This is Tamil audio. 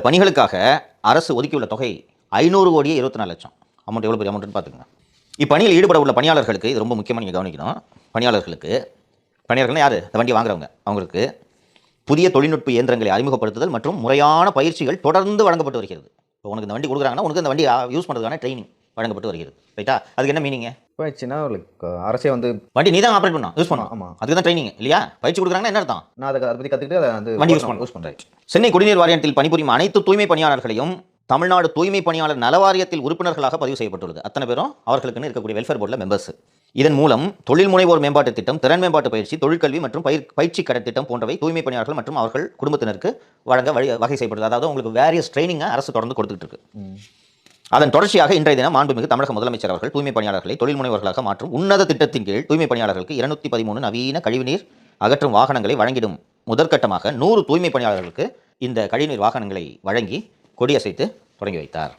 பணிகளுக்காக அரசு ஒதுக்கியுள்ள தொகை 500 கோடியே 24 லட்சம். அமௌண்ட் எவ்வளோ பெரிய அமௌண்ட்னு பார்த்துக்கங்க. இப்பணியில் ஈடுபட உள்ள பணியாளர்களுக்கு இது ரொம்ப முக்கியமாக நீங்கள் கவனிக்கணும். பணியாளர்கள்னா யார்? இந்த வண்டி வாங்குறவங்க. அவங்களுக்கு புதிய தொழில்நுட்ப இயந்திரங்களை அறிமுகப்படுத்துதல் மற்றும் முறையான பயிற்சிகள் தொடர்ந்து வழங்கப்பட்டு வருகிறது. இப்போ உனக்கு இந்த வண்டி கொடுக்குறாங்கன்னா உனக்கு இந்த வண்டி யூஸ் பண்ணுறதுக்கான ட்ரைனிங் வழங்கப்பட்டு வருகிறது. ரைட்டா? அதுக்கு என்ன மீனிங்? போயிடுச்சுன்னா அரசே வந்து வண்டி நீ தான் ஆப்ரேட் பண்ணணும், யூஸ் பண்ணணும். ஆமாம், அதுக்கு தான் ட்ரைனிங் இல்லையா? பயிற்சி கொடுக்குறாங்கன்னா என்ன அர்த்தம்? நான் அதை பற்றி கற்றுக்கிட்டு அதை வந்து வண்டி யூஸ் பண்ணுறேன். சென்னை குடிநீர் வாரியத்தில் பணிபுரியும் அனைத்து தூய்மை பணியாளர்களையும் தமிழ்நாடு தூய்மை பணியாளர் நல வாரியத்தில் உறுப்பினர்களாக பதிவு செய்யப்பட்டுள்ளது. அத்தனை பேரும் அவர்களுக்குன்னு இருக்கக்கூடிய வெல்ஃபேர் போர்டில் மெம்பர்ஸ். இதன் மூலம் தொழில் முனைவோர் மேம்பாட்டு திட்டம், திறன் மேம்பாட்டு பயிற்சி, தொழிற்கல்வி மற்றும் பயிற்சி கடன் திட்டம் போன்றவை தூய்மை பணியாளர்கள் மற்றும் அவர்கள் குடும்பத்தினருக்கு வழங்க வகை செய்யப்படுது. அதாவது உங்களுக்கு வேரியஸ் ட்ரைனிங்கை அரசு தொடர்ந்து கொடுத்துட்டு இருக்கு. அதன் தொடர்ச்சியாக இன்றைய தினம் மாண்புமிகு தமிழக முதலமைச்சர் அவர்கள் தூய்மை பணியாளர்களை தொழில் முனைவர்களாக மாற்றும் உன்னத திட்டத்தின் கீழ் தூய்மை பணியாளர்களுக்கு 213 நவீன கழிவுநீர் அகற்றும் வாகனங்களை வழங்கிடும் முதற்கட்டமாக 100 தூய்மை பணியாளர்களுக்கு இந்த கழிவுநீர் வாகனங்களை வழங்கி கொடியசைத்து தொடங்கி வைத்தார்.